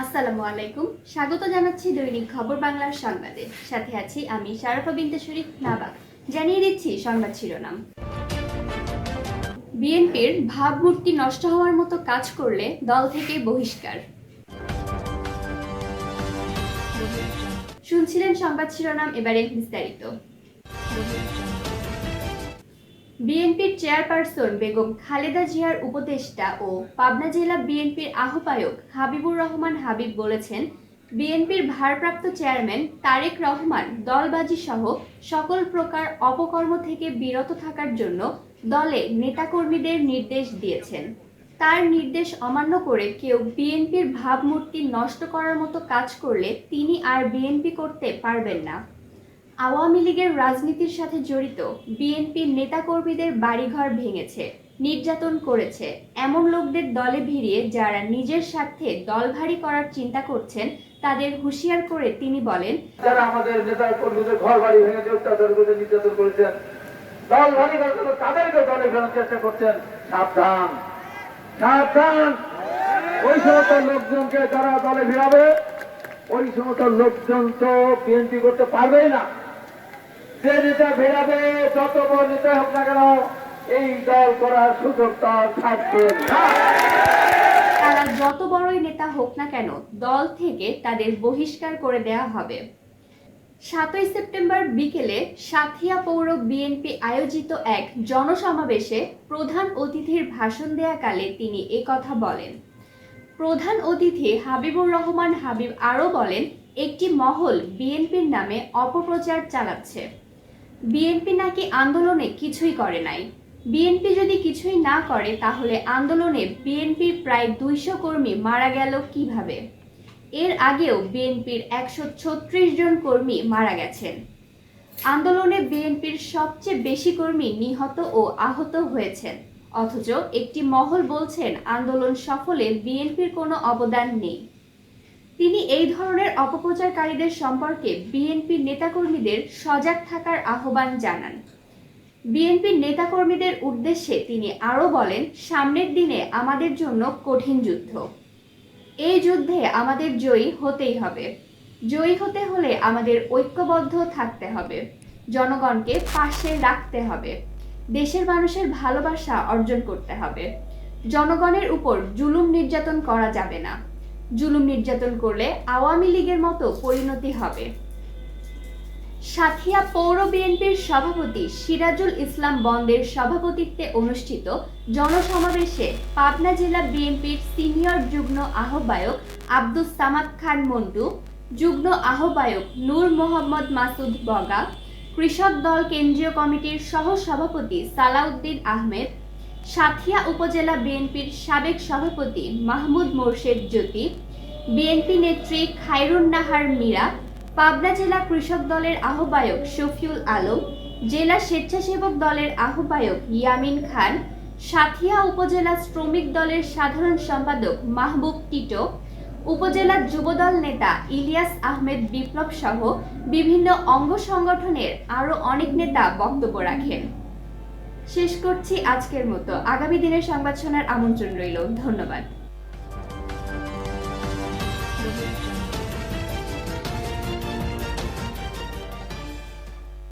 আসসালামু আলাইকুম। স্বাগত জানাচ্ছি দৈনিক খবর বাংলার সংবাদে। সাথে আছি আমি শারাফা বিনতে শরীফ নাবা। জানিয়ে দিচ্ছি সংবাদ শিরোনাম। বিএনপির ভাবমূর্তি নষ্ট হওয়ার মতো কাজ করলে দল থেকে বহিষ্কার। শুনছিলেন সংবাদ শিরোনাম, এবারে বিস্তারিত। বিএনপির চেয়ারপারসন বেগম খালেদা জিয়ার উপদেষ্টা ও পাবনা জেলা বিএনপির আহ্বায়ক হাবিবুর রহমান হাবিব বলেছেন, বিএনপির ভারপ্রাপ্ত চেয়ারম্যান তারেক রহমান দলবাজি সহ সকল প্রকার অপকর্ম থেকে বিরত থাকার জন্য দলে নেতাকর্মীদের নির্দেশ দিয়েছেন। তার নির্দেশ অমান্য করে কেউ বিএনপির ভাবমূর্তি নষ্ট করার মতো কাজ করলে তিনি আর বিএনপি করতে পারবেন না। আওয়ামী লীগের রাজনীতির সাথে জড়িত বিএনপির নেতাকর্মীদের বাড়িঘর ভেঙেছে, নির্যাতন করেছে এমন লোকদের দলে ভিড়িয়ে যারা নিজের স্বার্থে দল ভারী করার চিন্তা করছেন তাদের হুঁশিয়ার করে তিনি বলেন, যারা আমাদের নেতাকর্মীদের ঘর বাড়ি ভেঙে অত্যাচার করে নির্যাতন করেছেন, দল ভারী করার জন্য তাদেরকে দলে ফেরানোর চেষ্টা করছেন, সাবধান সাবধান। ওই সমস্ত লোকজনকে যারা দলে ফিরাবে, ওই সমস্ত লোকজন তো বিএনপি করতে পারবেই না। যে নেতা ফেরাবে, যত বড় নেতা হোক না কেন, এই দল করার সুযোগ তার থাকবে না। তারা যত বড়ই নেতা হোক না কেন দল থেকে তাদের বহিষ্কার করে দেওয়া হবে। 7ই সেপ্টেম্বর বিকেলে সাঁথিয়া পৌর বিএনপি আয়োজিত এক জনসমাবেশে প্রধান অতিথির ভাষণ দেয়াকালে তিনি একথা বলেন। প্রধান অতিথি হাবিবুর রহমান হাবিব আরও বলেন, একটি মহল বিএনপির নামে অপপ্রচার চালাচ্ছে। বিএনপি নাকি আন্দোলনে কিছুই করে নাই। বিএনপি যদি কিছুই না করে তাহলে আন্দোলনে বিএনপির প্রায় 200 কর্মী মারা গেল কিভাবে? এর আগেও বিএনপির 136 জন কর্মী মারা গেছেন। আন্দোলনে বিএনপির সবচেয়ে বেশি কর্মী নিহত ও আহত হয়েছেন, অথচ একটি মহল বলছেন আন্দোলন সফলে বিএনপির কোনো অবদান নেই। তিনি এই ধরনের অপপ্রচারকারীদের সম্পর্কে বিএনপির নেতাকর্মীদের সজাগ থাকার আহ্বান জানান। বিএনপির নেতাকর্মীদের উদ্দেশ্যে তিনি আরও বলেন, সামনের দিনে আমাদের জন্য কঠিন যুদ্ধ। এই যুদ্ধে আমাদের জয়ী হতেই হবে। জয়ী হতে হলে আমাদের ঐক্যবদ্ধ থাকতে হবে, জনগণকে পাশে রাখতে হবে, দেশের মানুষের ভালোবাসা অর্জন করতে হবে। জনগণের উপর জুলুম নির্যাতন করা যাবে না। জুলুম নির্যাতন করলে আওয়ামী লীগের মতো পরিণতি হবে। সাঁথিয়া পৌর বিএনপির সভাপতি সিরাজুল ইসলাম বন্দের সভাপতিত্বে অনুষ্ঠিত জনসমাবেশে পাবনা জেলা বিএনপির সিনিয়র যুগ্ম আহ্বায়ক আব্দুস সামাদ খান মন্টু, যুগ্ম আহ্বায়ক নূর মোহাম্মদ মাসুদ বগা, কৃষক দল কেন্দ্রীয় কমিটির সহ সভাপতি সালাউদ্দিন আহমেদ, সাঁথিয়া উপজেলা বিএনপির সাবেক সভাপতি মাহমুদ মোর্শেদ জ্যোতি, বিএনপি নেত্রী খায়রুন নাহার মীরা, পাবনা জেলা কৃষক দলের আহ্বায়ক শফিউল আলম, জেলা স্বেচ্ছাসেবক দলের আহ্বায়ক ইয়ামিন খান, সাঁথিয়া উপজেলা শ্রমিক দলের সাধারণ সম্পাদক মাহবুব টিটো, উপজেলা যুবদল নেতা ইলিয়াস আহমেদ বিপ্লব সহ বিভিন্ন অঙ্গ সংগঠনের আরও অনেক নেতা বক্তব্য রাখেন। শেষ করছি আজকের মতো। আগামী দিনের সংবাদ শোনার আমন্ত্রণ রইল। ধন্যবাদ।